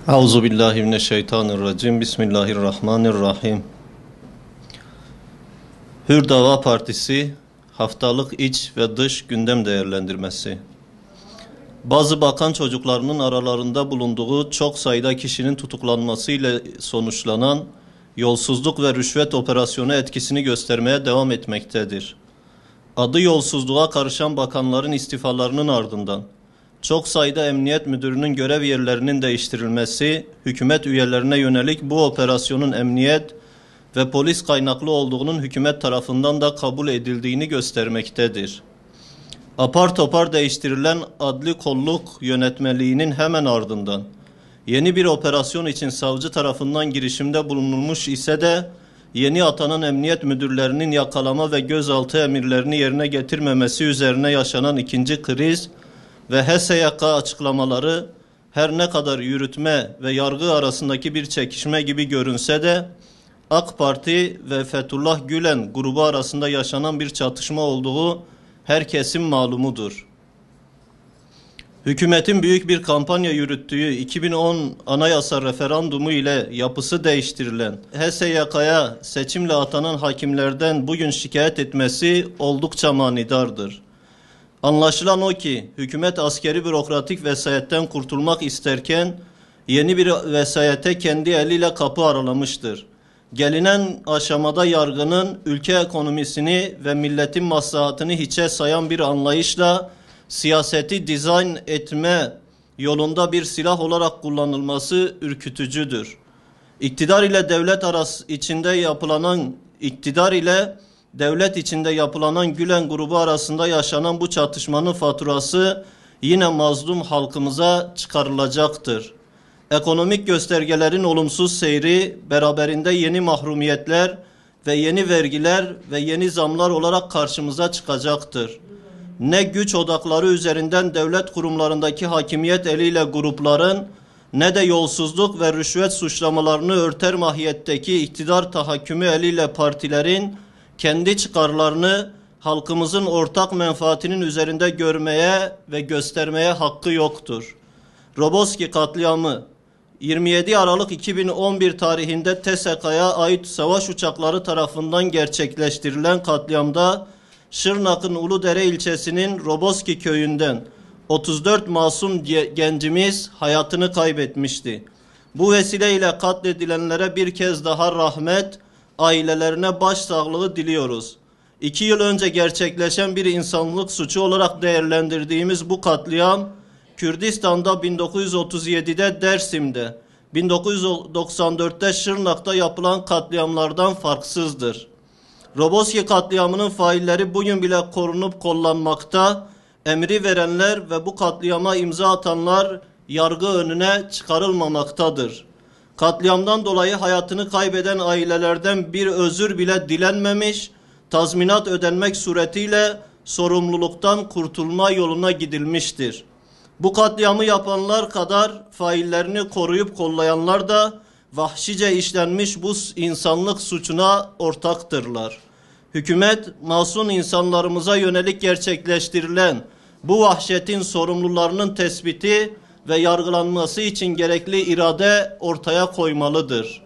Euzubillahimineşşeytanirracim. Bismillahirrahmanirrahim. Hür Dava Partisi haftalık iç ve dış gündem değerlendirmesi. Bazı bakan çocuklarının aralarında bulunduğu çok sayıda kişinin tutuklanmasıyla sonuçlanan yolsuzluk ve rüşvet operasyonu etkisini göstermeye devam etmektedir. Adı yolsuzluğa karışan bakanların istifalarının ardından çok sayıda emniyet müdürünün görev yerlerinin değiştirilmesi, hükümet üyelerine yönelik bu operasyonun emniyet ve polis kaynaklı olduğunun hükümet tarafından da kabul edildiğini göstermektedir. Apar topar değiştirilen adli kolluk yönetmeliğinin hemen ardından yeni bir operasyon için savcı tarafından girişimde bulunulmuş ise de yeni atanan emniyet müdürlerinin yakalama ve gözaltı emirlerini yerine getirmemesi üzerine yaşanan ikinci kriz ve HSYK açıklamaları her ne kadar yürütme ve yargı arasındaki bir çekişme gibi görünse de AK Parti ve Fethullah Gülen grubu arasında yaşanan bir çatışma olduğu herkesin malumudur. Hükümetin büyük bir kampanya yürüttüğü 2010 anayasa referandumu ile yapısı değiştirilen HSYK'ya seçimle atanan hakimlerden bugün şikayet etmesi oldukça manidardır. Anlaşılan o ki hükümet askeri bürokratik vesayetten kurtulmak isterken yeni bir vesayete kendi eliyle kapı aralamıştır. Gelinen aşamada yargının ülke ekonomisini ve milletin maslahatını hiçe sayan bir anlayışla siyaseti dizayn etme yolunda bir silah olarak kullanılması ürkütücüdür. İktidar ile devlet içinde yapılanan Gülen grubu arasında yaşanan bu çatışmanın faturası yine mazlum halkımıza çıkarılacaktır. Ekonomik göstergelerin olumsuz seyri beraberinde yeni mahrumiyetler ve yeni vergiler ve yeni zamlar olarak karşımıza çıkacaktır. Ne güç odakları üzerinden devlet kurumlarındaki hakimiyet eliyle grupların ne de yolsuzluk ve rüşvet suçlamalarını örter mahiyetteki iktidar tahakkümü eliyle partilerin kendi çıkarlarını halkımızın ortak menfaatinin üzerinde görmeye ve göstermeye hakkı yoktur. Roboski katliamı 27 Aralık 2011 tarihinde TSK'ya ait savaş uçakları tarafından gerçekleştirilen katliamda Şırnak'ın Uludere ilçesinin Roboski köyünden 34 masum gencimiz hayatını kaybetmişti. Bu vesileyle katledilenlere bir kez daha rahmet, ailelerine başsağlığı diliyoruz. 2 yıl önce gerçekleşen bir insanlık suçu olarak değerlendirdiğimiz bu katliam, Kürdistan'da 1937'de Dersim'de, 1994'te Şırnak'ta yapılan katliamlardan farksızdır. Roboski katliamının failleri bugün bile korunup kollanmakta, emri verenler ve bu katliama imza atanlar yargı önüne çıkarılmamaktadır. Katliamdan dolayı hayatını kaybeden ailelerden bir özür bile dilenmemiş, tazminat ödenmek suretiyle sorumluluktan kurtulma yoluna gidilmiştir. Bu katliamı yapanlar kadar faillerini koruyup kollayanlar da vahşice işlenmiş bu insanlık suçuna ortaktırlar. Hükümet, masum insanlarımıza yönelik gerçekleştirilen bu vahşetin sorumlularının tespiti ve yargılanması için gerekli irade ortaya koymalıdır.